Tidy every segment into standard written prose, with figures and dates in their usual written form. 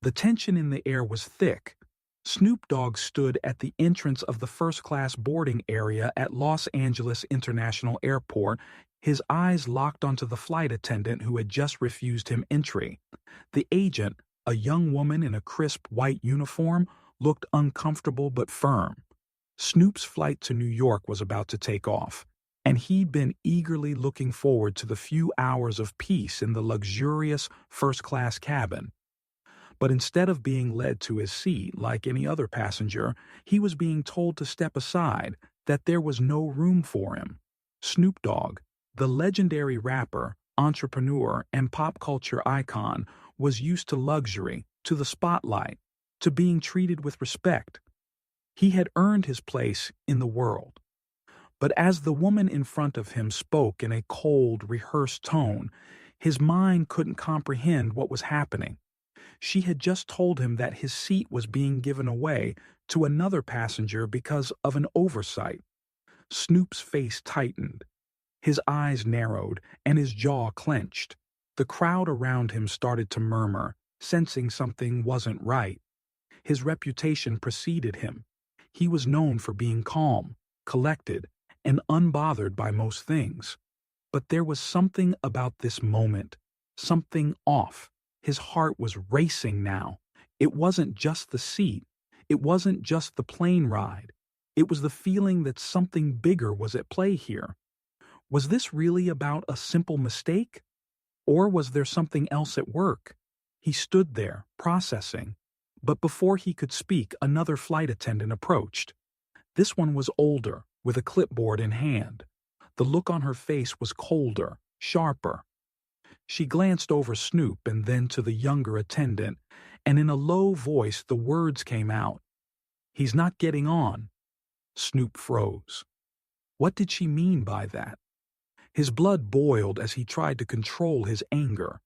The tension in the air was thick. Snoop Dogg stood at the entrance of the first-class boarding area at Los Angeles International Airport, his eyes locked onto the flight attendant who had just refused him entry. The agent, a young woman in a crisp white uniform, looked uncomfortable but firm. Snoop's flight to New York was about to take off, and he'd been eagerly looking forward to the few hours of peace in the luxurious first-class cabin. But instead of being led to his seat like any other passenger, he was being told to step aside, that there was no room for him. Snoop Dogg, the legendary rapper, entrepreneur, and pop culture icon, was used to luxury, to the spotlight, to being treated with respect. He had earned his place in the world. But as the woman in front of him spoke in a cold, rehearsed tone, his mind couldn't comprehend what was happening. She had just told him that his seat was being given away to another passenger because of an oversight. Snoop's face tightened. His eyes narrowed and his jaw clenched. The crowd around him started to murmur, sensing something wasn't right. His reputation preceded him. He was known for being calm, collected, and unbothered by most things. But there was something about this moment, something off. His heart was racing now. It wasn't just the seat. It wasn't just the plane ride. It was the feeling that something bigger was at play here. Was this really about a simple mistake? Or was there something else at work? He stood there, processing. But before he could speak, another flight attendant approached. This one was older, with a clipboard in hand. The look on her face was colder, sharper. She glanced over Snoop and then to the younger attendant, and in a low voice the words came out. "He's not getting on." Snoop froze. What did she mean by that? His blood boiled as he tried to control his anger.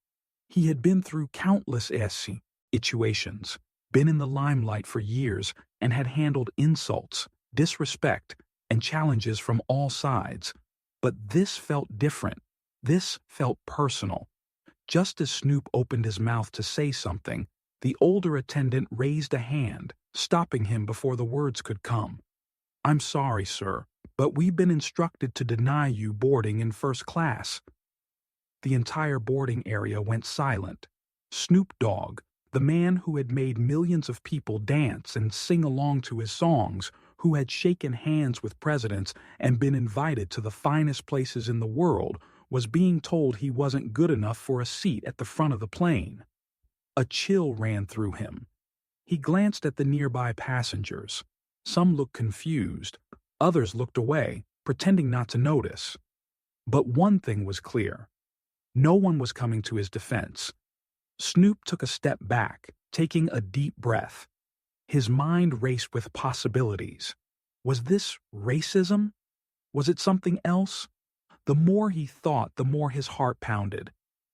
He had been through countless situations, been in the limelight for years, and had handled insults, disrespect, and challenges from all sides. But this felt different. This felt personal. Just as Snoop opened his mouth to say something, the older attendant raised a hand, stopping him before the words could come. "I'm sorry, sir, but we've been instructed to deny you boarding in first class." The entire boarding area went silent. Snoop Dogg, the man who had made millions of people dance and sing along to his songs, who had shaken hands with presidents and been invited to the finest places in the world, was being told he wasn't good enough for a seat at the front of the plane. A chill ran through him. He glanced at the nearby passengers. Some looked confused, others looked away, pretending not to notice. But one thing was clear. No one was coming to his defense. Snoop took a step back, taking a deep breath. His mind raced with possibilities. Was this racism? Was it something else? The more he thought, the more his heart pounded.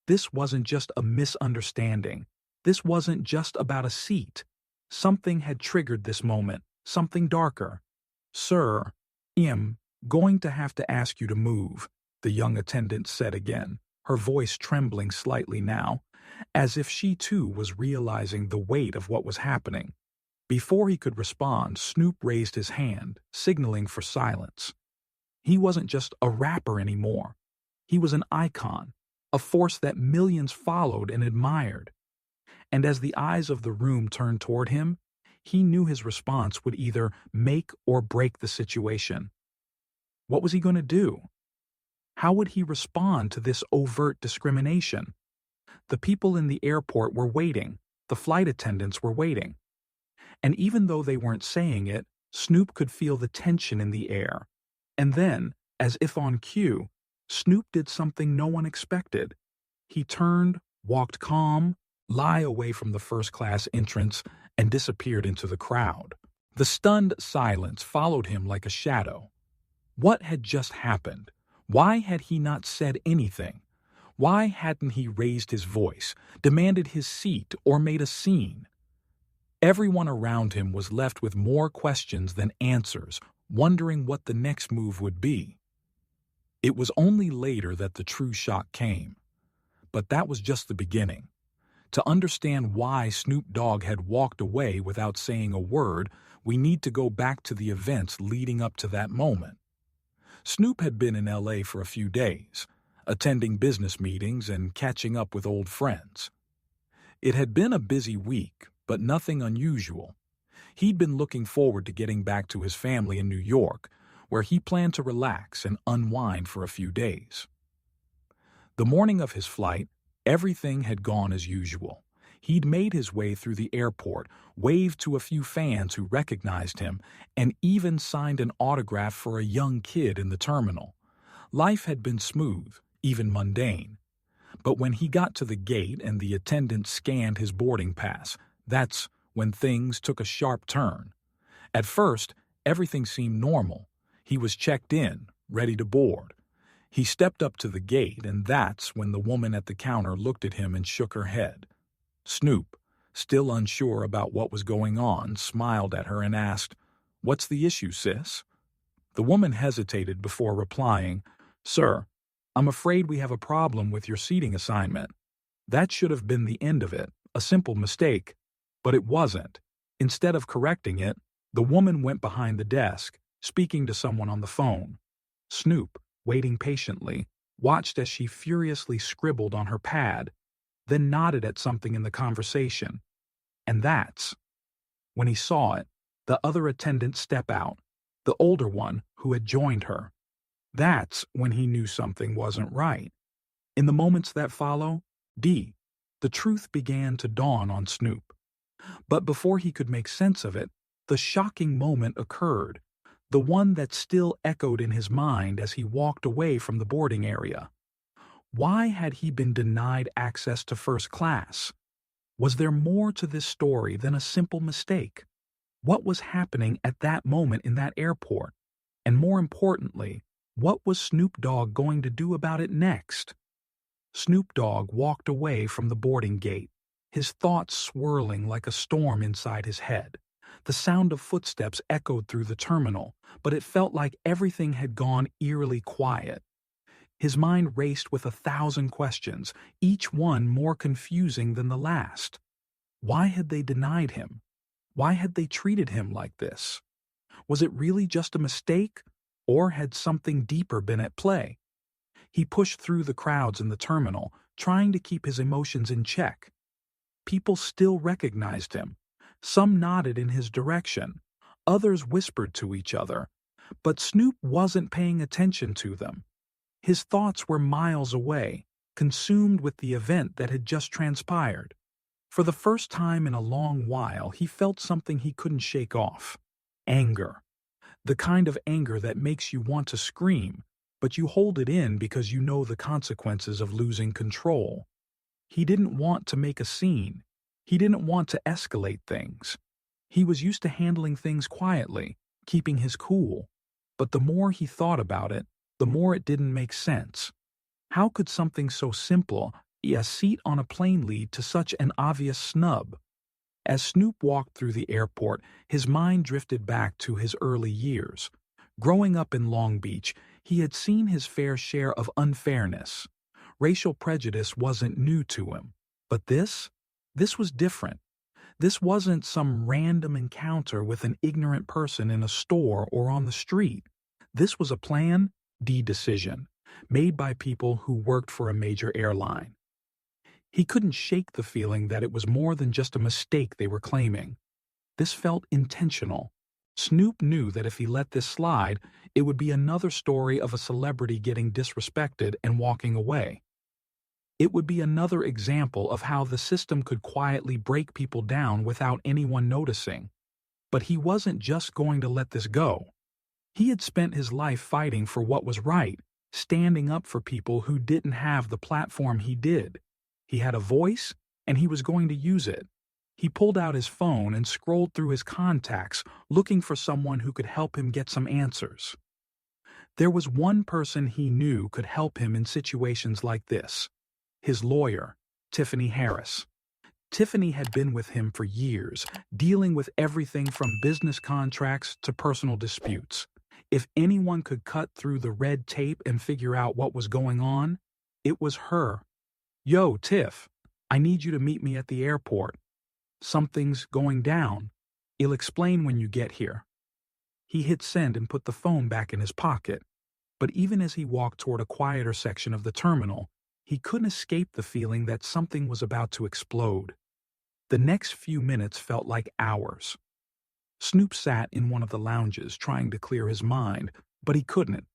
This wasn't just a misunderstanding. This wasn't just about a seat. Something had triggered this moment, something darker. "Sir, I'm going to have to ask you to move," the young attendant said again, her voice trembling slightly now, as if she too was realizing the weight of what was happening. Before he could respond, Snoop raised his hand, signaling for silence. He wasn't just a rapper anymore. He was an icon, a force that millions followed and admired. And as the eyes of the room turned toward him, he knew his response would either make or break the situation. What was he going to do? How would he respond to this overt discrimination? The people in the airport were waiting. The flight attendants were waiting. And even though they weren't saying it, Snoop could feel the tension in the air. And then, as if on cue, Snoop did something no one expected. He turned, walked calm, away from the first-class entrance, and disappeared into the crowd. The stunned silence followed him like a shadow. What had just happened? Why had he not said anything? Why hadn't he raised his voice, demanded his seat, or made a scene? Everyone around him was left with more questions than answers, wondering what the next move would be. It was only later that the true shock came. But that was just the beginning. To understand why Snoop Dogg had walked away without saying a word, we need to go back to the events leading up to that moment. Snoop had been in LA for a few days, attending business meetings and catching up with old friends. It had been a busy week, but nothing unusual. He'd been looking forward to getting back to his family in New York, where he planned to relax and unwind for a few days. The morning of his flight, everything had gone as usual. He'd made his way through the airport, waved to a few fans who recognized him, and even signed an autograph for a young kid in the terminal. Life had been smooth, even mundane. But when he got to the gate and the attendant scanned his boarding pass, that's when things took a sharp turn. At first, everything seemed normal. He was checked in, ready to board. He stepped up to the gate, and that's when the woman at the counter looked at him and shook her head. Snoop, still unsure about what was going on, smiled at her and asked, "What's the issue, sis?" The woman hesitated before replying, "Sir, I'm afraid we have a problem with your seating assignment." That should have been the end of it, a simple mistake. But it wasn't. Instead of correcting it, the woman went behind the desk, speaking to someone on the phone. Snoop, waiting patiently, watched as she furiously scribbled on her pad, then nodded at something in the conversation. And that's when he saw it, the other attendant step out, the older one who had joined her. That's when he knew something wasn't right. In the moments that follow, the truth began to dawn on Snoop. But before he could make sense of it, the shocking moment occurred, the one that still echoed in his mind as he walked away from the boarding area. Why had he been denied access to first class? Was there more to this story than a simple mistake? What was happening at that moment in that airport? And more importantly, what was Snoop Dogg going to do about it next? Snoop Dogg walked away from the boarding gate, his thoughts swirling like a storm inside his head. The sound of footsteps echoed through the terminal, but it felt like everything had gone eerily quiet. His mind raced with 1,000 questions, each one more confusing than the last. Why had they denied him? Why had they treated him like this? Was it really just a mistake, or had something deeper been at play? He pushed through the crowds in the terminal, trying to keep his emotions in check. People still recognized him. Some nodded in his direction. Others whispered to each other. But Snoop wasn't paying attention to them. His thoughts were miles away, consumed with the event that had just transpired. For the first time in a long while, he felt something he couldn't shake off. Anger. The kind of anger that makes you want to scream, but you hold it in because you know the consequences of losing control. He didn't want to make a scene. He didn't want to escalate things. He was used to handling things quietly, keeping his cool. But the more he thought about it, the more it didn't make sense. How could something so simple, a seat on a plane, lead to such an obvious snub? As Snoop walked through the airport, his mind drifted back to his early years. Growing up in Long Beach, he had seen his fair share of unfairness. Racial prejudice wasn't new to him. But this was different. This wasn't some random encounter with an ignorant person in a store or on the street. This was a Plan D decision, made by people who worked for a major airline. He couldn't shake the feeling that it was more than just a mistake they were claiming. This felt intentional. Snoop knew that if he let this slide, it would be another story of a celebrity getting disrespected and walking away. It would be another example of how the system could quietly break people down without anyone noticing. But he wasn't just going to let this go. He had spent his life fighting for what was right, standing up for people who didn't have the platform he did. He had a voice, and he was going to use it. He pulled out his phone and scrolled through his contacts, looking for someone who could help him get some answers. There was one person he knew could help him in situations like this: his lawyer, Tiffany Harris. Tiffany had been with him for years, dealing with everything from business contracts to personal disputes. If anyone could cut through the red tape and figure out what was going on, it was her. "Yo, Tiff, I need you to meet me at the airport. Something's going down. I'll explain when you get here." He hit send and put the phone back in his pocket. But even as he walked toward a quieter section of the terminal, he couldn't escape the feeling that something was about to explode. The next few minutes felt like hours. Snoop sat in one of the lounges trying to clear his mind, but he couldn't.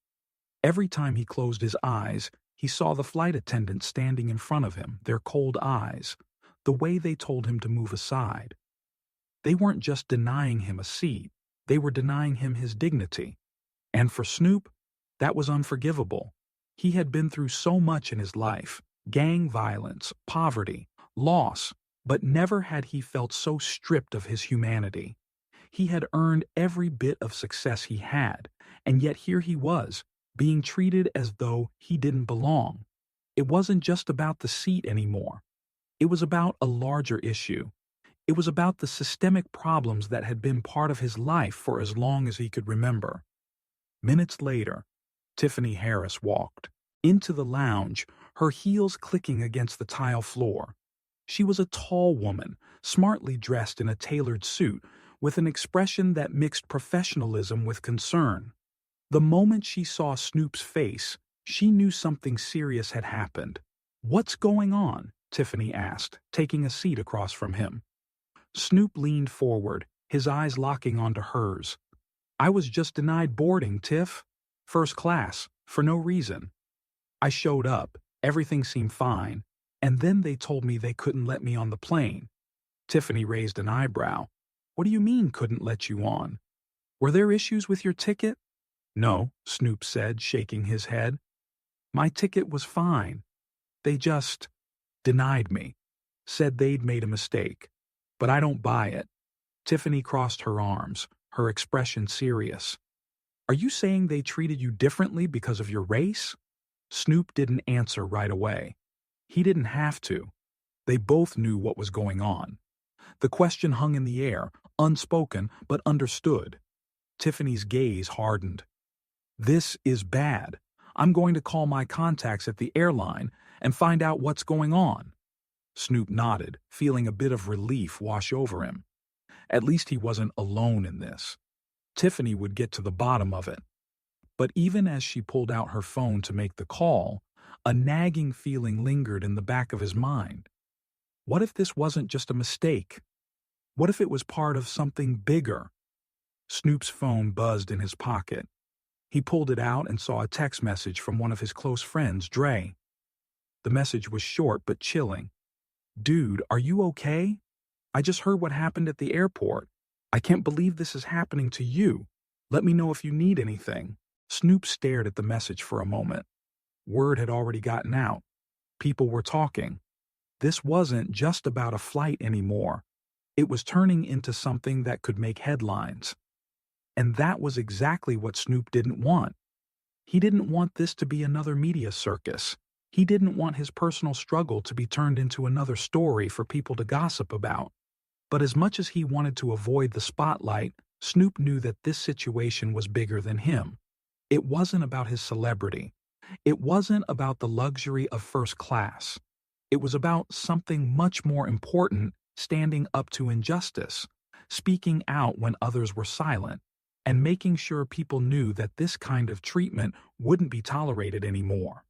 Every time he closed his eyes, he saw the flight attendants standing in front of him, their cold eyes, the way they told him to move aside. They weren't just denying him a seat, they were denying him his dignity. And for Snoop, that was unforgivable. He had been through so much in his life: gang violence, poverty, loss, but never had he felt so stripped of his humanity. He had earned every bit of success he had, and yet here he was, being treated as though he didn't belong. It wasn't just about the seat anymore. It was about a larger issue. It was about the systemic problems that had been part of his life for as long as he could remember. Minutes later, Tiffany Harris walked into the lounge, her heels clicking against the tile floor. She was a tall woman, smartly dressed in a tailored suit, with an expression that mixed professionalism with concern. The moment she saw Snoop's face, she knew something serious had happened. "What's going on?" Tiffany asked, taking a seat across from him. Snoop leaned forward, his eyes locking onto hers. "I was just denied boarding, Tiff. First class, for no reason. I showed up, everything seemed fine, and then they told me they couldn't let me on the plane." Tiffany raised an eyebrow. "What do you mean couldn't let you on? Were there issues with your ticket?" "No," Snoop said, shaking his head. "My ticket was fine. They just denied me. Said they'd made a mistake. But I don't buy it." Tiffany crossed her arms, her expression serious. "Are you saying they treated you differently because of your race?" Snoop didn't answer right away. He didn't have to. They both knew what was going on. The question hung in the air, unspoken but understood. Tiffany's gaze hardened. "This is bad. I'm going to call my contacts at the airline and find out what's going on." Snoop nodded, feeling a bit of relief wash over him. At least he wasn't alone in this. Tiffany would get to the bottom of it. But even as she pulled out her phone to make the call, a nagging feeling lingered in the back of his mind. What if this wasn't just a mistake? What if it was part of something bigger? Snoop's phone buzzed in his pocket. He pulled it out and saw a text message from one of his close friends, Dre. The message was short but chilling. "Dude, are you okay? I just heard what happened at the airport. I can't believe this is happening to you. Let me know if you need anything." Snoop stared at the message for a moment. Word had already gotten out. People were talking. This wasn't just about a flight anymore. It was turning into something that could make headlines. And that was exactly what Snoop didn't want. He didn't want this to be another media circus. He didn't want his personal struggle to be turned into another story for people to gossip about. But as much as he wanted to avoid the spotlight, Snoop knew that this situation was bigger than him. It wasn't about his celebrity. It wasn't about the luxury of first class. It was about something much more important: standing up to injustice, speaking out when others were silent, and making sure people knew that this kind of treatment wouldn't be tolerated anymore.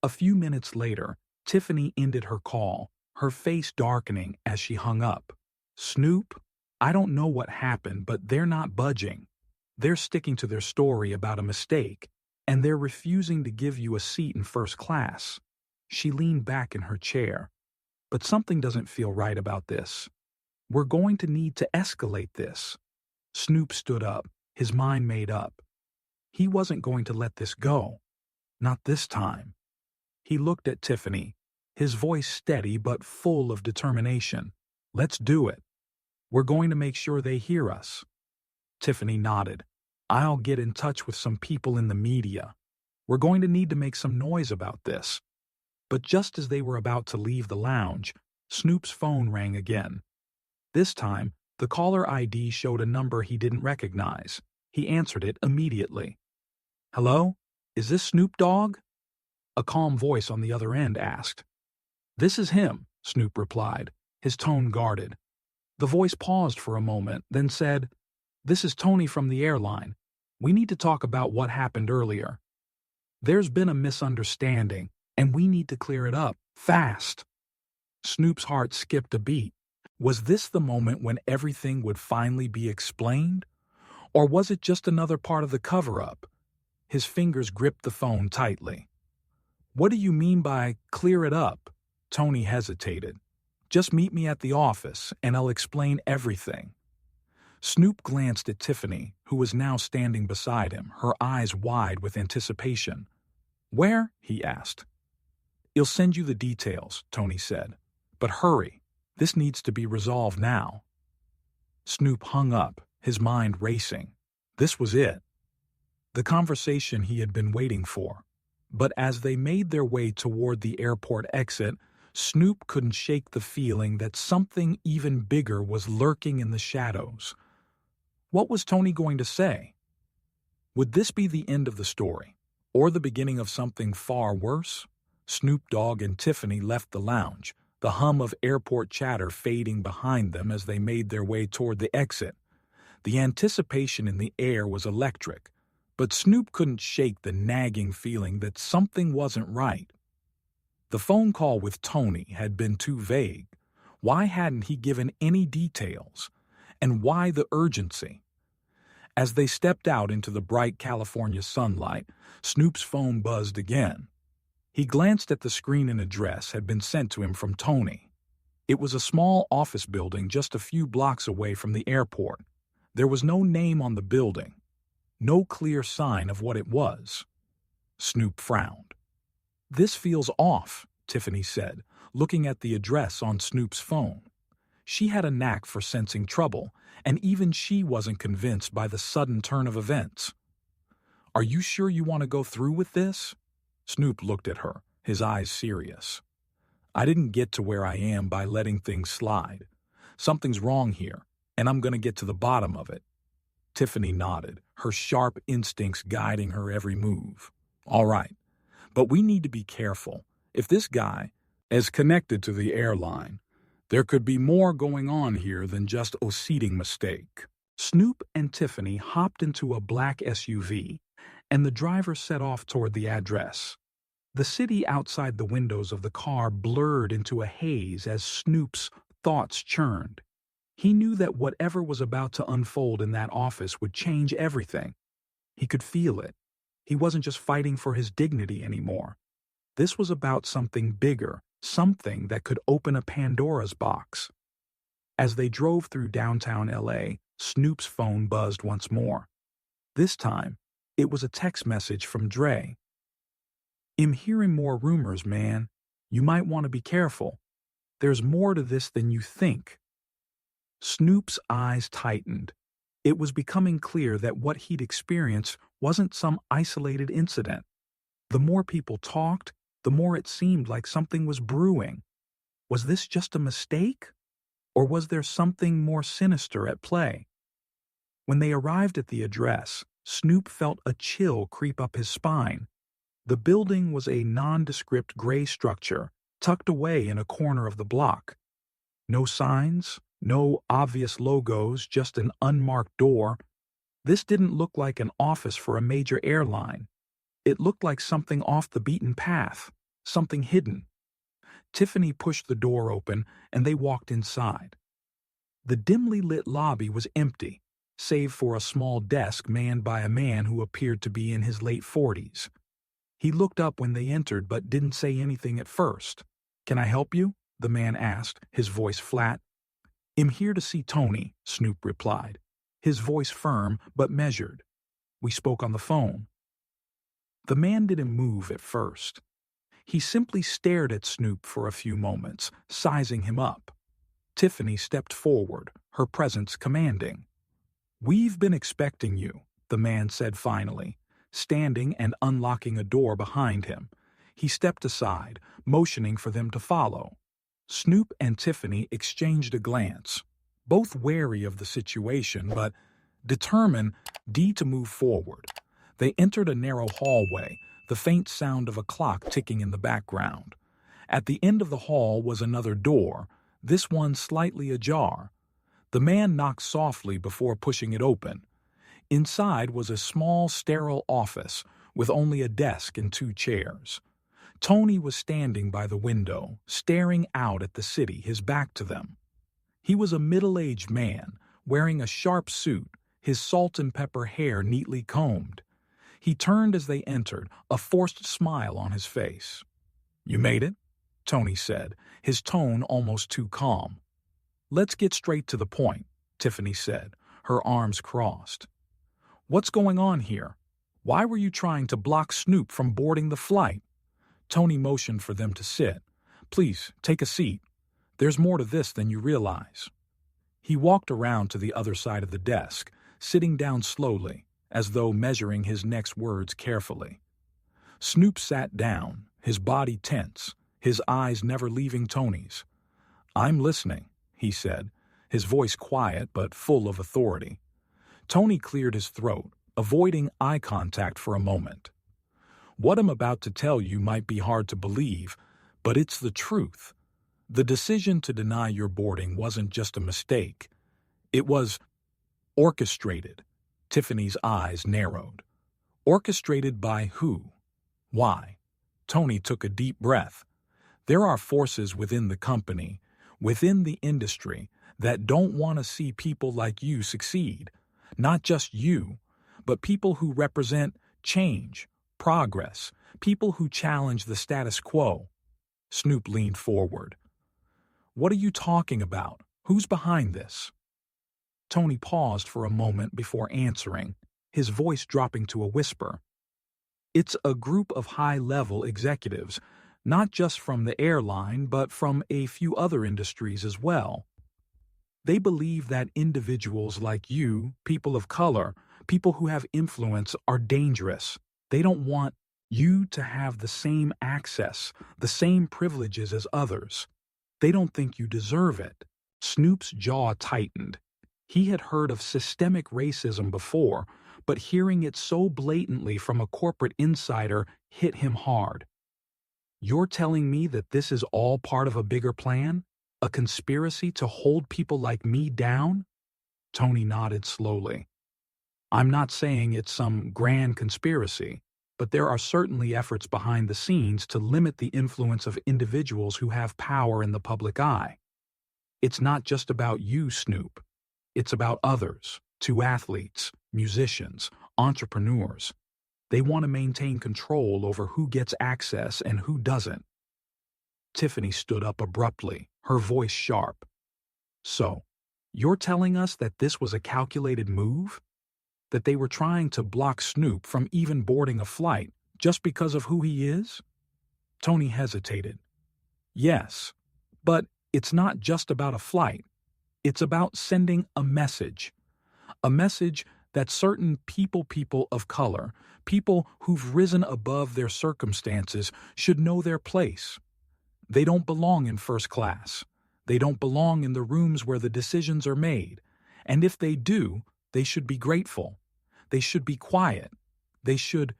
A few minutes later, Tiffany ended her call, her face darkening as she hung up. "Snoop, I don't know what happened, but they're not budging. They're sticking to their story about a mistake, and they're refusing to give you a seat in first class." She leaned back in her chair. "But something doesn't feel right about this. We're going to need to escalate this." Snoop stood up, his mind made up. He wasn't going to let this go. Not this time. He looked at Tiffany, his voice steady but full of determination. "Let's do it. We're going to make sure they hear us." Tiffany nodded. "I'll get in touch with some people in the media. We're going to need to make some noise about this." But just as they were about to leave the lounge, Snoop's phone rang again. This time, the caller ID showed a number he didn't recognize. He answered it immediately. "Hello? Is this Snoop Dogg?" A calm voice on the other end asked. "This is him," Snoop replied, his tone guarded. The voice paused for a moment, then said, "This is Tony from the airline. We need to talk about what happened earlier. There's been a misunderstanding, and we need to clear it up, fast." Snoop's heart skipped a beat. Was this the moment when everything would finally be explained? Or was it just another part of the cover-up? His fingers gripped the phone tightly. "What do you mean by clear it up?" Tony hesitated. "Just meet me at the office, and I'll explain everything." Snoop glanced at Tiffany, who was now standing beside him, her eyes wide with anticipation. "Where?" he asked. "I'll send you the details," Tony said. "But hurry. This needs to be resolved now." Snoop hung up, his mind racing. This was it. The conversation he had been waiting for. But as they made their way toward the airport exit, Snoop couldn't shake the feeling that something even bigger was lurking in the shadows. What was Tony going to say? Would this be the end of the story, or the beginning of something far worse? Snoop Dogg and Tiffany left the lounge, the hum of airport chatter fading behind them as they made their way toward the exit. The anticipation in the air was electric, but Snoop couldn't shake the nagging feeling that something wasn't right. The phone call with Tony had been too vague. Why hadn't he given any details? And why the urgency? As they stepped out into the bright California sunlight, Snoop's phone buzzed again. He glanced at the screen. An address had been sent to him from Tony. It was a small office building just a few blocks away from the airport. There was no name on the building, no clear sign of what it was. Snoop frowned. "This feels off," Tiffany said, looking at the address on Snoop's phone. She had a knack for sensing trouble, and even she wasn't convinced by the sudden turn of events. "Are you sure you want to go through with this?" Snoop looked at her, his eyes serious. "I didn't get to where I am by letting things slide. Something's wrong here, and I'm going to get to the bottom of it." Tiffany nodded, her sharp instincts guiding her every move. "All right, but we need to be careful. If this guy is connected to the airline, there could be more going on here than just a seating mistake." Snoop and Tiffany hopped into a black SUV, and the driver set off toward the address. The city outside the windows of the car blurred into a haze as Snoop's thoughts churned. He knew that whatever was about to unfold in that office would change everything. He could feel it. He wasn't just fighting for his dignity anymore. This was about something bigger, something that could open a Pandora's box. As they drove through downtown LA, Snoop's phone buzzed once more. This time, it was a text message from Dre. "I'm hearing more rumors, man. You might want to be careful. There's more to this than you think." Snoop's eyes tightened. It was becoming clear that what he'd experienced wasn't some isolated incident. The more people talked, the more it seemed like something was brewing. Was this just a mistake? Or was there something more sinister at play? When they arrived at the address, Snoop felt a chill creep up his spine. The building was a nondescript gray structure, tucked away in a corner of the block. No signs, no obvious logos, just an unmarked door. This didn't look like an office for a major airline. It looked like something off the beaten path, something hidden. Tiffany pushed the door open, and they walked inside. The dimly lit lobby was empty, save for a small desk manned by a man who appeared to be in his late 40s. He looked up when they entered but didn't say anything at first. "Can I help you?" the man asked, his voice flat. "I'm here to see Tony," Snoop replied, his voice firm but measured. "We spoke on the phone." The man didn't move at first. He simply stared at Snoop for a few moments, sizing him up. Tiffany stepped forward, her presence commanding. "We've been expecting you," the man said finally, standing and unlocking a door behind him. He stepped aside, motioning for them to follow. Snoop and Tiffany exchanged a glance, both wary of the situation but determined to move forward. They entered a narrow hallway, the faint sound of a clock ticking in the background. At the end of the hall was another door, this one slightly ajar. The man knocked softly before pushing it open. Inside was a small, sterile office with only a desk and 2 chairs. Tony was standing by the window, staring out at the city, his back to them. He was a middle-aged man, wearing a sharp suit, his salt and pepper hair neatly combed. He turned as they entered, a forced smile on his face. "You made it?" Tony said, his tone almost too calm. "Let's get straight to the point," Tiffany said, her arms crossed. "What's going on here? Why were you trying to block Snoop from boarding the flight?" Tony motioned for them to sit. "Please, take a seat. There's more to this than you realize." He walked around to the other side of the desk, sitting down slowly, as though measuring his next words carefully. Snoop sat down, his body tense, his eyes never leaving Tony's. "I'm listening," he said, his voice quiet but full of authority. Tony cleared his throat, avoiding eye contact for a moment. "What I'm about to tell you might be hard to believe, but it's the truth. The decision to deny your boarding wasn't just a mistake. It was orchestrated." Tiffany's eyes narrowed. "Orchestrated by who? Why?" Tony took a deep breath. "There are forces within the company, within the industry, that don't want to see people like you succeed. Not just you, but people who represent change, progress, people who challenge the status quo." Snoop leaned forward. "What are you talking about? Who's behind this?" Tony paused for a moment before answering, his voice dropping to a whisper. "It's a group of high-level executives, not just from the airline but from a few other industries as well. They believe that individuals like you, people of color, people who have influence, are dangerous. They don't want you to have the same access, the same privileges as others. They don't think you deserve it." Snoop's jaw tightened. He had heard of systemic racism before, but hearing it so blatantly from a corporate insider hit him hard. "You're telling me that this is all part of a bigger plan? A conspiracy to hold people like me down?" Tony nodded slowly. "I'm not saying it's some grand conspiracy, but there are certainly efforts behind the scenes to limit the influence of individuals who have power in the public eye. It's not just about you, Snoop. It's about others, too: athletes, musicians, entrepreneurs. They want to maintain control over who gets access and who doesn't." Tiffany stood up abruptly, her voice sharp. "So, you're telling us that this was a calculated move? That they were trying to block Snoop from even boarding a flight just because of who he is?" Tony hesitated. "Yes, but it's not just about a flight. It's about sending a message. A message that certain people of color, people who've risen above their circumstances, should know their place. They don't belong in first class. They don't belong in the rooms where the decisions are made. And if they do, they should be grateful. They should be quiet. They should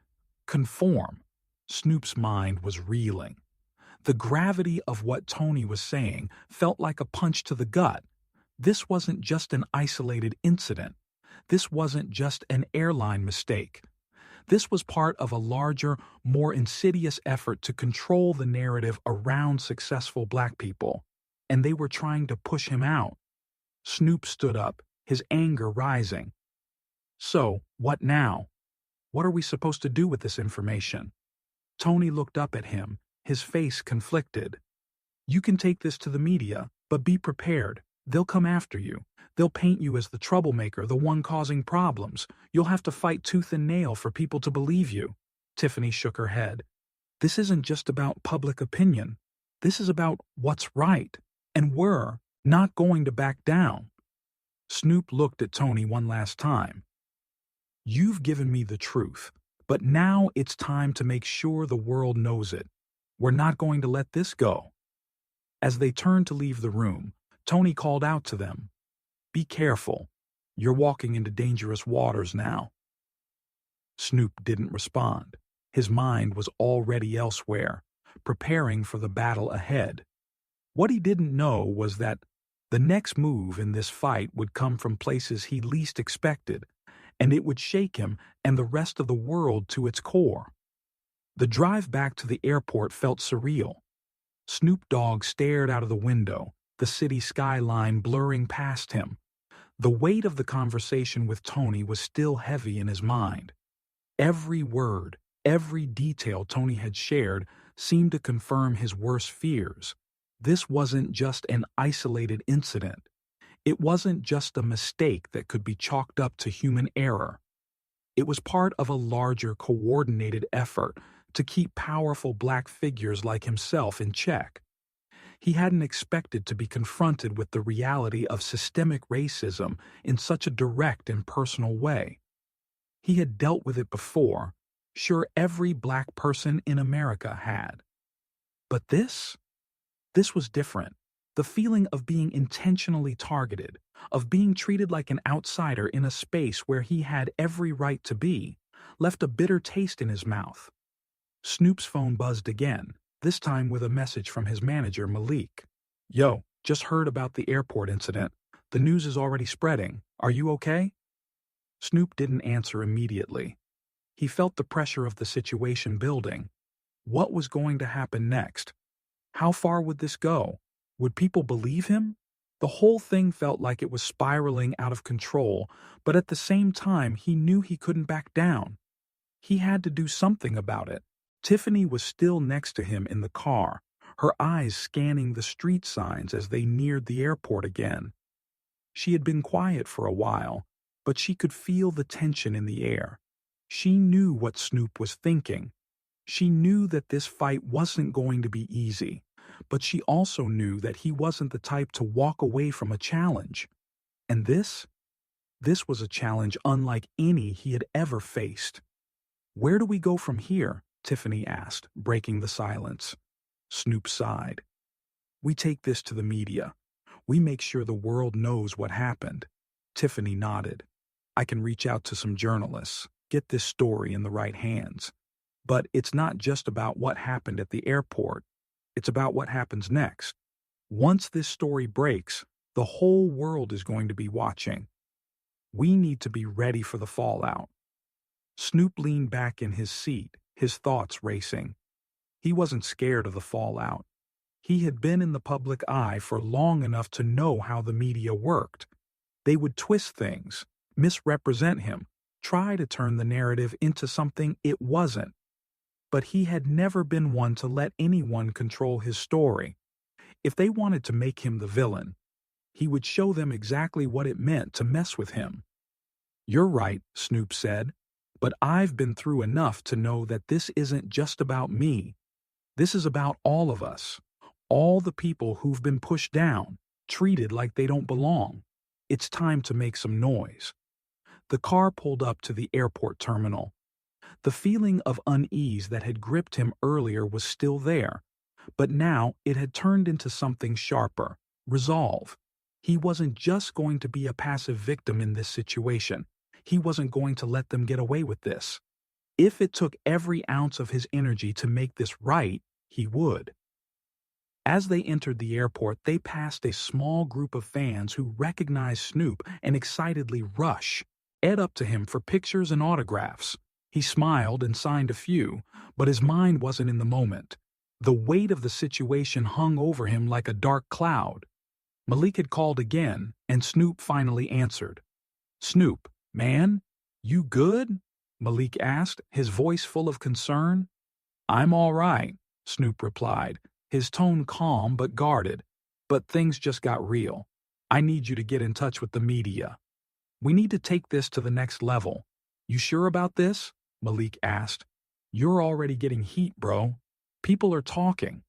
conform." Snoop's mind was reeling. The gravity of what Tony was saying felt like a punch to the gut. This wasn't just an isolated incident. This wasn't just an airline mistake. This was part of a larger, more insidious effort to control the narrative around successful black people, and they were trying to push him out. Snoop stood up, his anger rising. "So, what now? What are we supposed to do with this information?" Tony looked up at him, his face conflicted. "You can take this to the media, but be prepared. They'll come after you. They'll paint you as the troublemaker, the one causing problems. You'll have to fight tooth and nail for people to believe you." Tiffany shook her head. "This isn't just about public opinion. This is about what's right, and we're not going to back down." Snoop looked at Tony one last time. "You've given me the truth, but now it's time to make sure the world knows it. We're not going to let this go." As they turned to leave the room, Tony called out to them, "Be careful. You're walking into dangerous waters now." Snoop didn't respond. His mind was already elsewhere, preparing for the battle ahead. What he didn't know was that the next move in this fight would come from places he least expected, and it would shake him and the rest of the world to its core. The drive back to the airport felt surreal. Snoop Dogg stared out of the window, the city skyline blurring past him. The weight of the conversation with Tony was still heavy in his mind. Every word, every detail Tony had shared seemed to confirm his worst fears. This wasn't just an isolated incident. It wasn't just a mistake that could be chalked up to human error. It was part of a larger, coordinated effort to keep powerful black figures like himself in check. He hadn't expected to be confronted with the reality of systemic racism in such a direct and personal way. He had dealt with it before. Sure, every black person in America had. But this was different. The feeling of being intentionally targeted, of being treated like an outsider in a space where he had every right to be, left a bitter taste in his mouth. Snoop's phone buzzed again, this time with a message from his manager, Malik. "Yo, just heard about the airport incident. The news is already spreading. Are you okay?" Snoop didn't answer immediately. He felt the pressure of the situation building. What was going to happen next? How far would this go? Would people believe him? The whole thing felt like it was spiraling out of control, but at the same time he knew he couldn't back down. He had to do something about it. Tiffany was still next to him in the car, her eyes scanning the street signs as they neared the airport again. She had been quiet for a while, but she could feel the tension in the air. She knew what Snoop was thinking. She knew that this fight wasn't going to be easy, but she also knew that he wasn't the type to walk away from a challenge. And this was a challenge unlike any he had ever faced. "Where do we go from here?" Tiffany asked, breaking the silence. Snoop sighed. "We take this to the media. We make sure the world knows what happened." Tiffany nodded. "I can reach out to some journalists, get this story in the right hands. But it's not just about what happened at the airport. It's about what happens next. Once this story breaks, the whole world is going to be watching. We need to be ready for the fallout." Snoop leaned back in his seat, his thoughts racing. He wasn't scared of the fallout. He had been in the public eye for long enough to know how the media worked. They would twist things, misrepresent him, try to turn the narrative into something it wasn't. But he had never been one to let anyone control his story. If they wanted to make him the villain, he would show them exactly what it meant to mess with him. "You're right," Snoop said, "but I've been through enough to know that this isn't just about me. This is about all of us, all the people who've been pushed down, treated like they don't belong. It's time to make some noise." The car pulled up to the airport terminal. The feeling of unease that had gripped him earlier was still there, but now it had turned into something sharper: resolve. He wasn't just going to be a passive victim in this situation. He wasn't going to let them get away with this. If it took every ounce of his energy to make this right, he would. As they entered the airport, they passed a small group of fans who recognized Snoop and excitedly rushed Ed up to him for pictures and autographs. He smiled and signed a few, but his mind wasn't in the moment. The weight of the situation hung over him like a dark cloud. Malik had called again, and Snoop finally answered. "Snoop, man, you good?" Malik asked, his voice full of concern. "I'm all right," Snoop replied, his tone calm but guarded. "But things just got real. I need you to get in touch with the media. We need to take this to the next level." "You sure about this?" Malik asked. "You're already getting heat, bro. People are talking.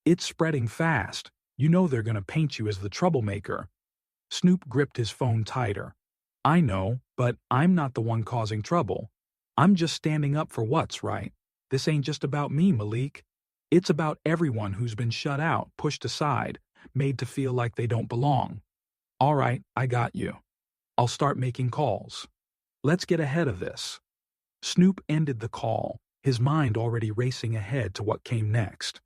It's spreading fast. You know they're gonna paint you as the troublemaker." Snoop gripped his phone tighter. "I know, but I'm not the one causing trouble. I'm just standing up for what's right. This ain't just about me, Malik. It's about everyone who's been shut out, pushed aside, made to feel like they don't belong. All right, I got you. I'll start making calls. Let's get ahead of this." Snoop ended the call, his mind already racing ahead to what came next.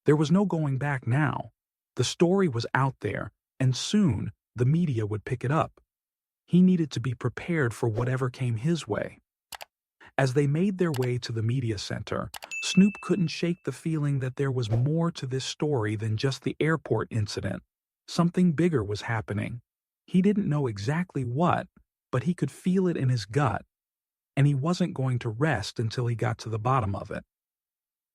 There was no going back now. The story was out there, and soon the media would pick it up. He needed to be prepared for whatever came his way. As they made their way to the media center, Snoop couldn't shake the feeling that there was more to this story than just the airport incident. Something bigger was happening. He didn't know exactly what, but he could feel it in his gut, and he wasn't going to rest until he got to the bottom of it.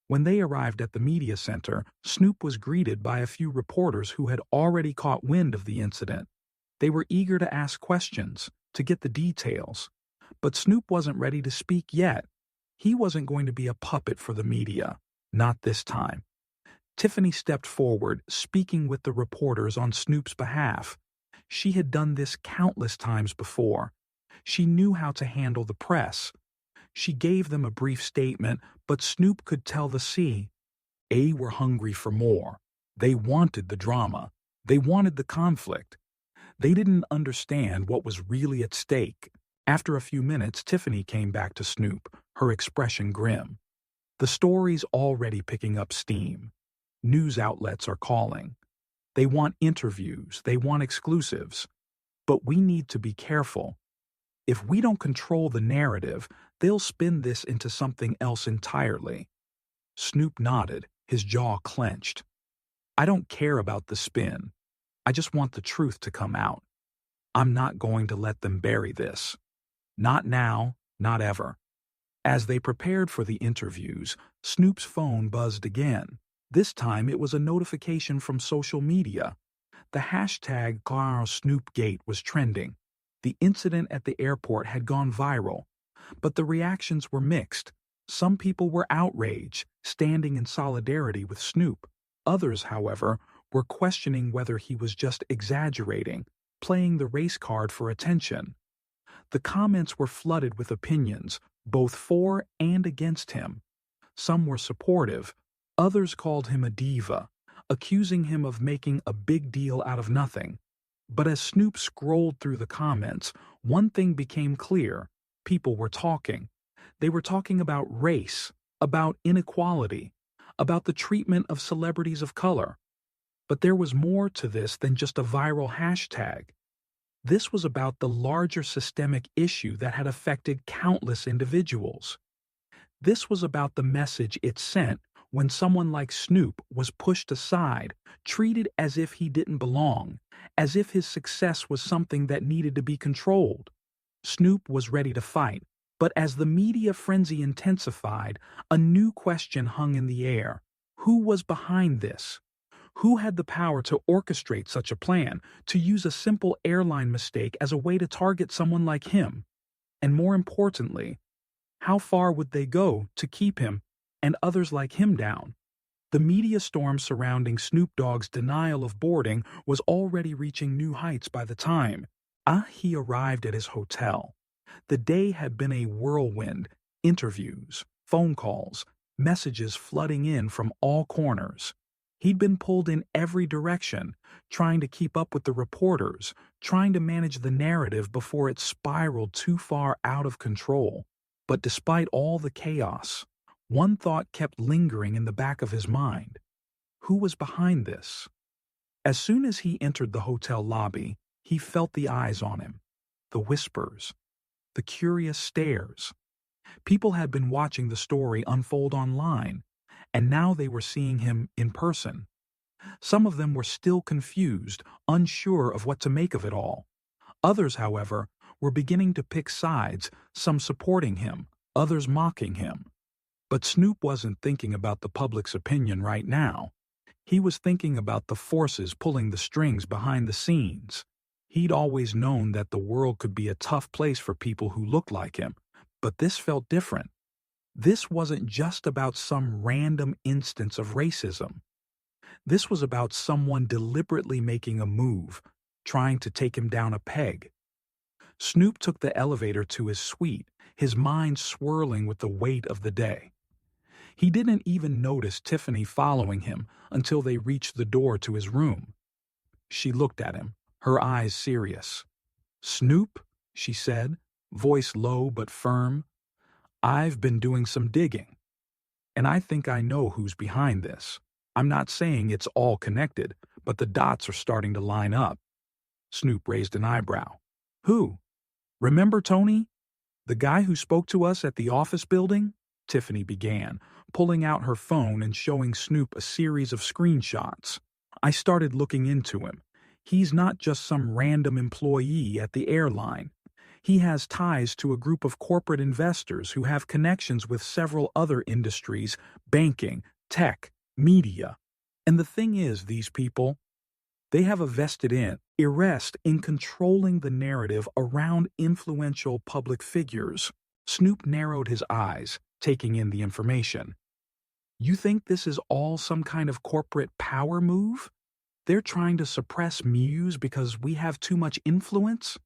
When they arrived at the media center, Snoop was greeted by a few reporters who had already caught wind of the incident. They were eager to ask questions, to get the details. But Snoop wasn't ready to speak yet. He wasn't going to be a puppet for the media. Not this time. Tiffany stepped forward, speaking with the reporters on Snoop's behalf. She had done this countless times before. She knew how to handle the press. She gave them a brief statement, but Snoop could tell the C. Were hungry for more. They wanted the drama. They wanted the conflict. They didn't understand what was really at stake. After a few minutes, Tiffany came back to Snoop, her expression grim. The story's already picking up steam. News outlets are calling. They want interviews, they want exclusives. But we need to be careful. If we don't control the narrative, they'll spin this into something else entirely. Snoop nodded, his jaw clenched. I don't care about the spin. I just want the truth to come out. I'm not going to let them bury this. Not now, not ever. As they prepared for the interviews, Snoop's phone buzzed again. This time it was a notification from social media. The hashtag #SnoopGate was trending. The incident at the airport had gone viral, but the reactions were mixed. Some people were outraged, standing in solidarity with Snoop. Others, however, were questioning whether he was just exaggerating, playing the race card for attention. The comments were flooded with opinions, both for and against him. Some were supportive, others called him a diva, accusing him of making a big deal out of nothing. But as Snoop scrolled through the comments, one thing became clear. People were talking. They were talking about race, about inequality, about the treatment of celebrities of color. But there was more to this than just a viral hashtag. This was about the larger systemic issue that had affected countless individuals. This was about the message it sent when someone like Snoop was pushed aside, treated as if he didn't belong, as if his success was something that needed to be controlled. Snoop was ready to fight, but as the media frenzy intensified, a new question hung in the air. Who was behind this? Who had the power to orchestrate such a plan, to use a simple airline mistake as a way to target someone like him? And more importantly, how far would they go to keep him and others like him down? The media storm surrounding Snoop Dogg's denial of boarding was already reaching new heights by the time he arrived at his hotel. The day had been a whirlwind, interviews, phone calls, messages flooding in from all corners. He'd been pulled in every direction, trying to keep up with the reporters, trying to manage the narrative before it spiraled too far out of control. But despite all the chaos, one thought kept lingering in the back of his mind. Who was behind this? As soon as he entered the hotel lobby, he felt the eyes on him, the whispers, the curious stares. People had been watching the story unfold online, and now they were seeing him in person. Some of them were still confused, unsure of what to make of it all. Others, however, were beginning to pick sides, some supporting him, others mocking him. But Snoop wasn't thinking about the public's opinion right now. He was thinking about the forces pulling the strings behind the scenes. He'd always known that the world could be a tough place for people who looked like him, but this felt different. This wasn't just about some random instance of racism. This was about someone deliberately making a move, trying to take him down a peg. Snoop took the elevator to his suite, his mind swirling with the weight of the day. He didn't even notice Tiffany following him until they reached the door to his room. She looked at him, her eyes serious. "Snoop," she said, voice low but firm, "I've been doing some digging, and I think I know who's behind this." I'm not saying it's all connected, but the dots are starting to line up. Snoop raised an eyebrow. Who? Remember Tony? The guy who spoke to us at the office building? Tiffany began, pulling out her phone and showing Snoop a series of screenshots. I started looking into him. He's not just some random employee at the airline. He has ties to a group of corporate investors who have connections with several other industries, banking, tech, media. And the thing is, these people, they have a vested interest in controlling the narrative around influential public figures. Snoop narrowed his eyes, taking in the information. You think this is all some kind of corporate power move? They're trying to suppress Muse because we have too much influence?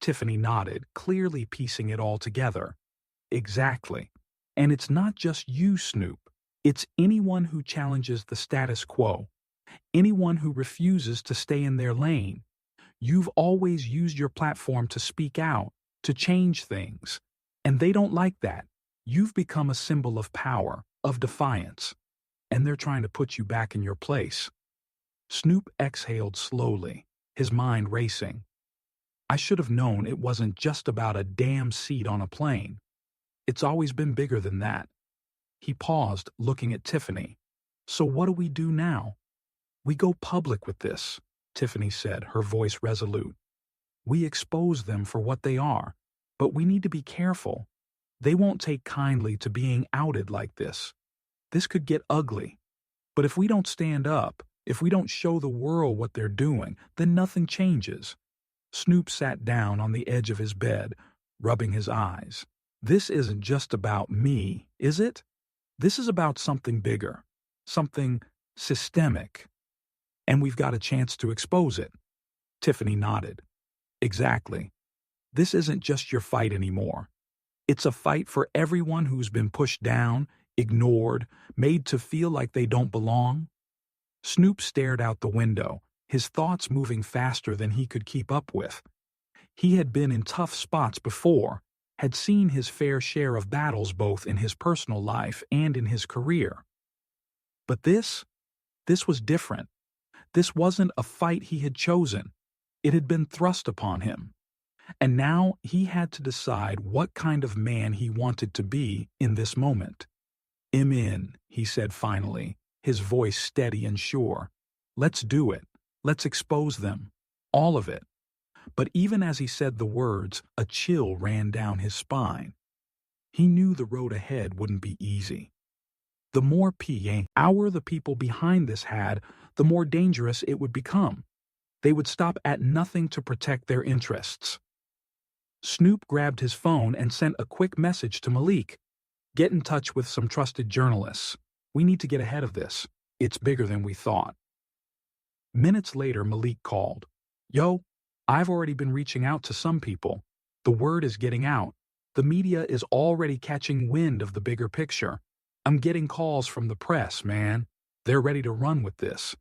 Tiffany nodded, clearly piecing it all together. Exactly. And it's not just you, Snoop. It's anyone who challenges the status quo. Anyone who refuses to stay in their lane. You've always used your platform to speak out, to change things. And they don't like that. You've become a symbol of power, of defiance. And they're trying to put you back in your place. Snoop exhaled slowly, his mind racing. I should have known it wasn't just about a damn seat on a plane. It's always been bigger than that. He paused, looking at Tiffany. So what do we do now? We go public with this, Tiffany said, her voice resolute. We expose them for what they are, but we need to be careful. They won't take kindly to being outed like this. This could get ugly. But if we don't stand up, if we don't show the world what they're doing, then nothing changes. Snoop sat down on the edge of his bed, rubbing his eyes. This isn't just about me, is it? This is about something bigger, something systemic. And we've got a chance to expose it. Tiffany nodded. Exactly. This isn't just your fight anymore. It's a fight for everyone who's been pushed down, ignored, made to feel like they don't belong. Snoop stared out the window, his thoughts moving faster than he could keep up with. He had been in tough spots before, had seen his fair share of battles both in his personal life and in his career. But this was different. This wasn't a fight he had chosen. It had been thrust upon him. And now he had to decide what kind of man he wanted to be in this moment. "I'm in," he said finally, his voice steady and sure. "Let's do it. Let's expose them. All of it." But even as he said the words, a chill ran down his spine. He knew the road ahead wouldn't be easy. The more power the people behind this had, the more dangerous it would become. They would stop at nothing to protect their interests. Snoop grabbed his phone and sent a quick message to Malik. "Get in touch with some trusted journalists. We need to get ahead of this. It's bigger than we thought." Minutes later, Malik called. "Yo, I've already been reaching out to some people. The word is getting out. The media is already catching wind of the bigger picture. I'm getting calls from the press, man. They're ready to run with this.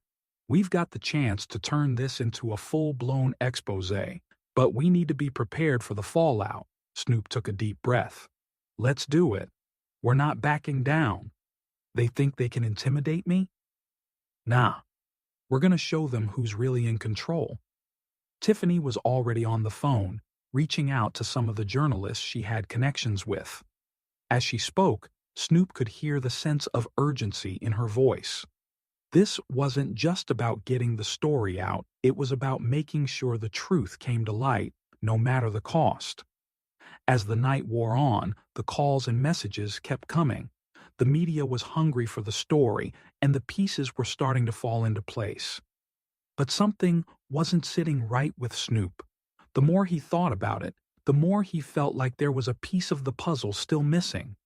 We've got the chance to turn this into a full-blown exposé, but we need to be prepared for the fallout." Snoop took a deep breath. "Let's do it. We're not backing down. They think they can intimidate me? Nah. We're going to show them who's really in control." Tiffany was already on the phone, reaching out to some of the journalists she had connections with. As she spoke, Snoop could hear the sense of urgency in her voice. This wasn't just about getting the story out, it was about making sure the truth came to light, no matter the cost. As the night wore on, the calls and messages kept coming. The media was hungry for the story, and the pieces were starting to fall into place. But something wasn't sitting right with Snoop. The more he thought about it, the more he felt like there was a piece of the puzzle still missing.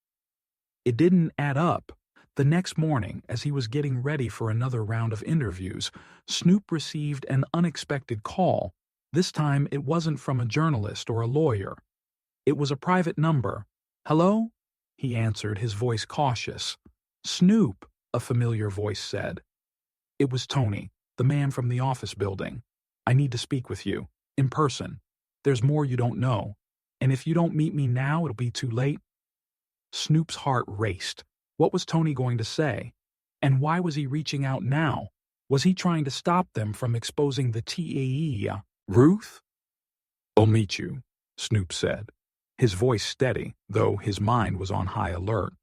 It didn't add up. The next morning, as he was getting ready for another round of interviews, Snoop received an unexpected call. This time, it wasn't from a journalist or a lawyer. It was a private number. "Hello?" he answered, his voice cautious. "Snoop," a familiar voice said. It was Tony, the man from the office building. "I need to speak with you, in person. There's more you don't know. And if you don't meet me now, it'll be too late." Snoop's heart raced. What was Tony going to say? And why was he reaching out now? Was he trying to stop them from exposing the TAE? Ruth? I'll meet you, Snoop said, his voice steady, though his mind was on high alert.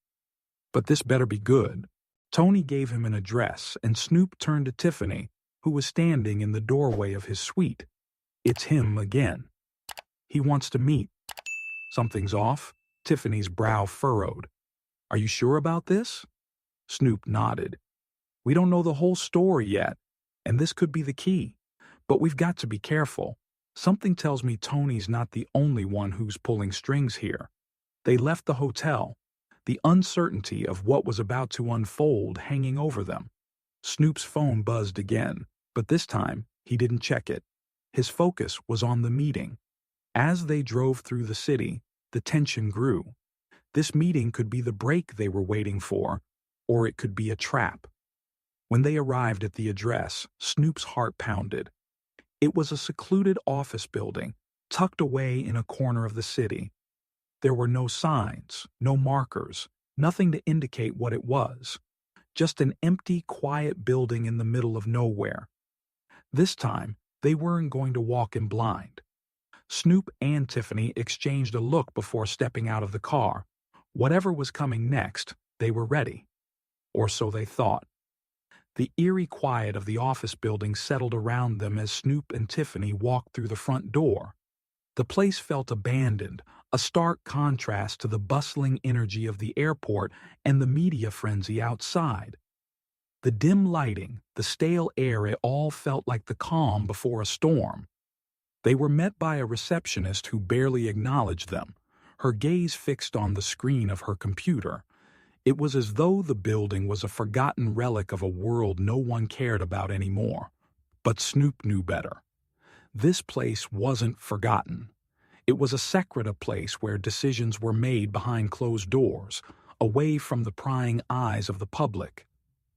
But this better be good. Tony gave him an address, and Snoop turned to Tiffany, who was standing in the doorway of his suite. It's him again. He wants to meet. Something's off. Tiffany's brow furrowed. Are you sure about this? Snoop nodded. We don't know the whole story yet, and this could be the key. But we've got to be careful. Something tells me Tony's not the only one who's pulling strings here. They left the hotel, the uncertainty of what was about to unfold hanging over them. Snoop's phone buzzed again, but this time he didn't check it. His focus was on the meeting. As they drove through the city, the tension grew. This meeting could be the break they were waiting for, or it could be a trap. When they arrived at the address, Snoop's heart pounded. It was a secluded office building, tucked away in a corner of the city. There were no signs, no markers, nothing to indicate what it was. Just an empty, quiet building in the middle of nowhere. This time, they weren't going to walk in blind. Snoop and Tiffany exchanged a look before stepping out of the car. Whatever was coming next, they were ready. Or so they thought. The eerie quiet of the office building settled around them as Snoop and Tiffany walked through the front door. The place felt abandoned, a stark contrast to the bustling energy of the airport and the media frenzy outside. The dim lighting, the stale air, it all felt like the calm before a storm. They were met by a receptionist who barely acknowledged them, her gaze fixed on the screen of her computer. It was as though the building was a forgotten relic of a world no one cared about anymore. But Snoop knew better. This place wasn't forgotten. It was a secretive place where decisions were made behind closed doors, away from the prying eyes of the public.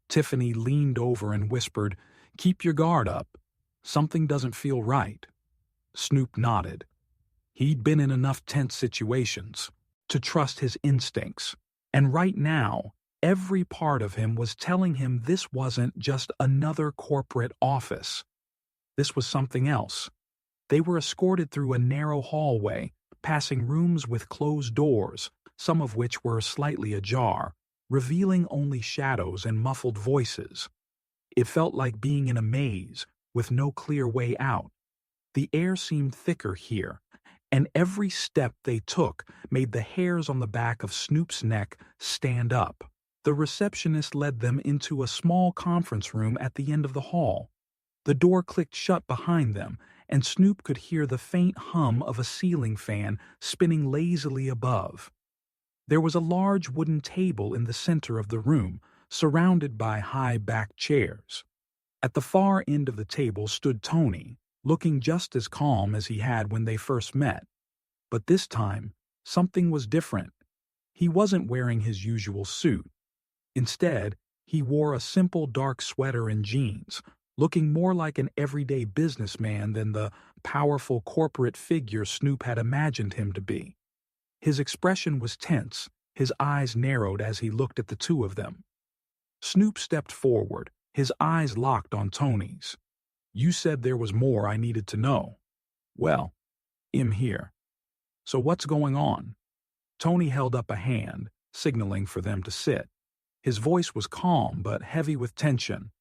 Tiffany leaned over and whispered, "Keep your guard up. Something doesn't feel right." Snoop nodded. He'd been in enough tense situations to trust his instincts. And right now, every part of him was telling him this wasn't just another corporate office. This was something else. They were escorted through a narrow hallway, passing rooms with closed doors, some of which were slightly ajar, revealing only shadows and muffled voices. It felt like being in a maze, with no clear way out. The air seemed thicker here, and every step they took made the hairs on the back of Snoop's neck stand up. The receptionist led them into a small conference room at the end of the hall. The door clicked shut behind them, and Snoop could hear the faint hum of a ceiling fan spinning lazily above. There was a large wooden table in the center of the room, surrounded by high-backed chairs. At the far end of the table stood Tony, looking just as calm as he had when they first met. But this time, something was different. He wasn't wearing his usual suit. Instead, he wore a simple dark sweater and jeans, looking more like an everyday businessman than the powerful corporate figure Snoop had imagined him to be. His expression was tense, his eyes narrowed as he looked at the two of them. Snoop stepped forward, his eyes locked on Tony's. "You said there was more I needed to know." "Well, I'm here. So what's going on?" Tony held up a hand, signaling for them to sit. His voice was calm but heavy with tension.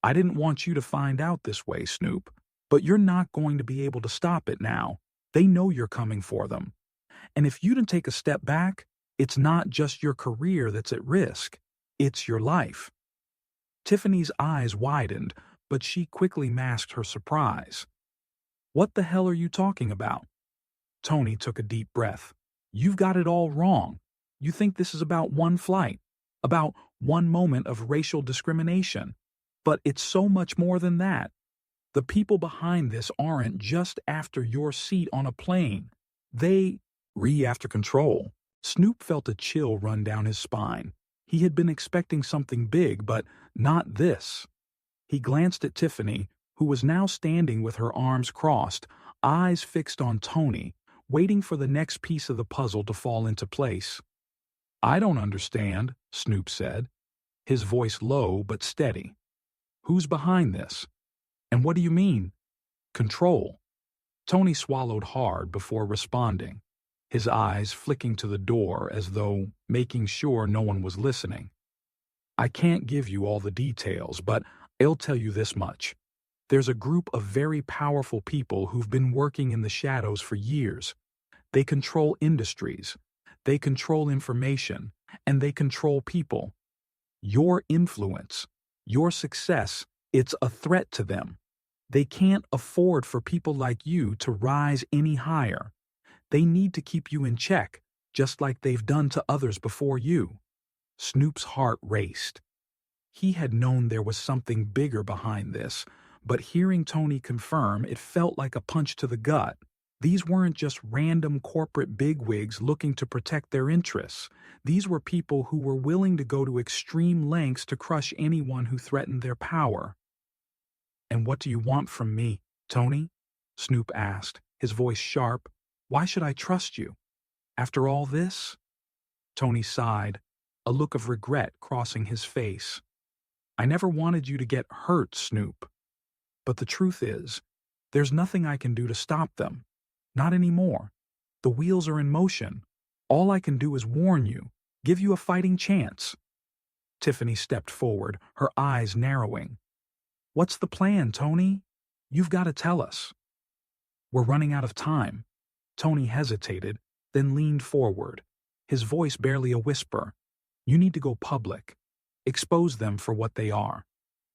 "I didn't want you to find out this way, Snoop, but you're not going to be able to stop it now. They know you're coming for them. And if you don't take a step back, it's not just your career that's at risk. It's your life." Tiffany's eyes widened, but she quickly masked her surprise. "What the hell are you talking about?" Tony took a deep breath. "You've got it all wrong. You think this is about one flight, about one moment of racial discrimination. But it's so much more than that. The people behind this aren't just after your seat on a plane. They after control." Snoop felt a chill run down his spine. He had been expecting something big, but not this. He glanced at Tiffany, who was now standing with her arms crossed, eyes fixed on Tony, waiting for the next piece of the puzzle to fall into place. "I don't understand," Snoop said. his voice low but steady. Who's behind this? And what do you mean? Control. Tony swallowed hard before responding, his eyes flicking to the door as though making sure no one was listening. I can't give you all the details, but I'll tell you this much. There's a group of very powerful people who've been working in the shadows for years. They control industries, they control information, and they control people. Your influence, your success, it's a threat to them. They can't afford for people like you to rise any higher. They need to keep you in check, just like they've done to others before you. Snoop's heart raced. He had known there was something bigger behind this, but hearing Tony confirm, it felt like a punch to the gut. These weren't just random corporate bigwigs looking to protect their interests. These were people who were willing to go to extreme lengths to crush anyone who threatened their power. And what do you want from me, Tony? Snoop asked, his voice sharp. Why should I trust you? After all this? Tony sighed, a look of regret crossing his face. I never wanted you to get hurt, Snoop. But the truth is, there's nothing I can do to stop them. Not anymore. The wheels are in motion. All I can do is warn you, give you a fighting chance. Tiffany stepped forward, her eyes narrowing. What's the plan, Tony? You've got to tell us. We're running out of time. Tony hesitated, then leaned forward, his voice barely a whisper. You need to go public. Expose them for what they are.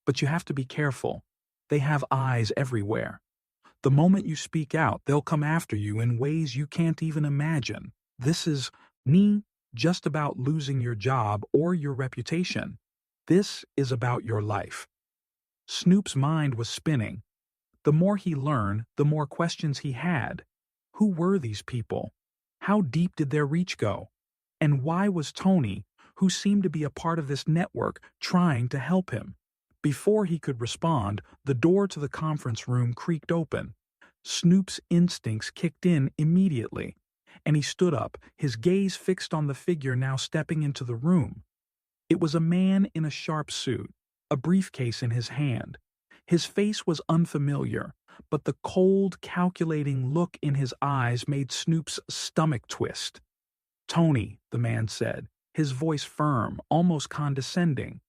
But you have to be careful. They have eyes everywhere. The moment you speak out, they'll come after you in ways you can't even imagine. This is just about losing your job or your reputation. This is about your life. Snoop's mind was spinning. The more he learned, the more questions he had. Who were these people? How deep did their reach go? And why was Tony, who seemed to be a part of this network, trying to help him? Before he could respond, the door to the conference room creaked open. Snoop's instincts kicked in immediately, and he stood up, his gaze fixed on the figure now stepping into the room. It was a man in a sharp suit, a briefcase in his hand. His face was unfamiliar, but the cold, calculating look in his eyes made Snoop's stomach twist. Tony, the man said, his voice firm, almost condescending.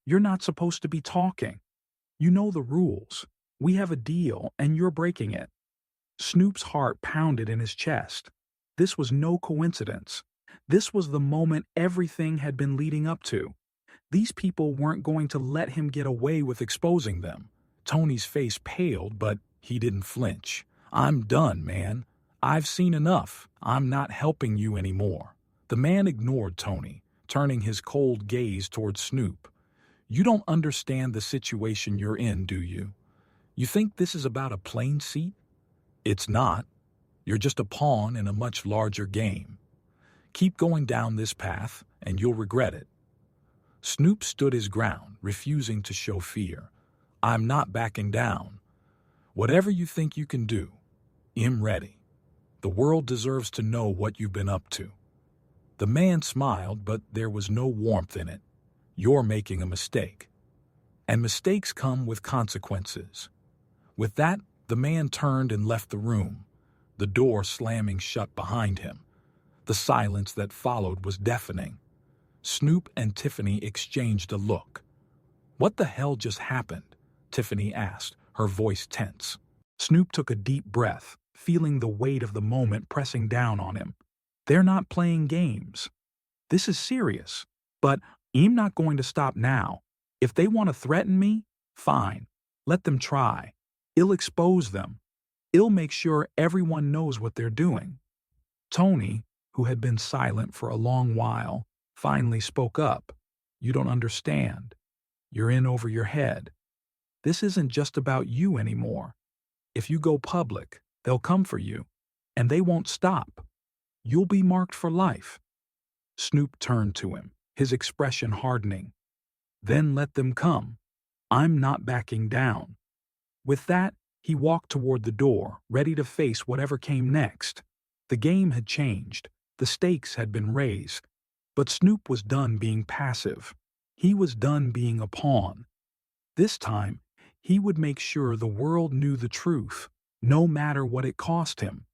You're not supposed to be talking. You know the rules. We have a deal, and you're breaking it. Snoop's heart pounded in his chest. This was no coincidence. This was the moment everything had been leading up to. These people weren't going to let him get away with exposing them. Tony's face paled, but he didn't flinch. I'm done, man. I've seen enough. I'm not helping you anymore. The man ignored Tony, turning his cold gaze toward Snoop. You don't understand the situation you're in, do you? You think this is about a plain seat? It's not. You're just a pawn in a much larger game. Keep going down this path, and you'll regret it. Snoop stood his ground, refusing to show fear. I'm not backing down. Whatever you think you can do, I'm ready. The world deserves to know what you've been up to. The man smiled, but there was no warmth in it. You're making a mistake. And mistakes come with consequences. With that, the man turned and left the room, the door slamming shut behind him. The silence that followed was deafening. Snoop and Tiffany exchanged a look. What the hell just happened? Tiffany asked, her voice tense. Snoop took a deep breath, feeling the weight of the moment pressing down on him. They're not playing games. This is serious. But I'm not going to stop now. If they want to threaten me, fine. Let them try. I'll expose them. I'll make sure everyone knows what they're doing. Tony, who had been silent for a long while, finally spoke up. You don't understand. You're in over your head. This isn't just about you anymore. If you go public, they'll come for you, and they won't stop. You'll be marked for life. Snoop turned to him, his expression hardening. Then let them come. I'm not backing down. With that, he walked toward the door, ready to face whatever came next. The game had changed. The stakes had been raised. But Snoop was done being passive. He was done being a pawn. This time, he would make sure the world knew the truth, no matter what it cost him.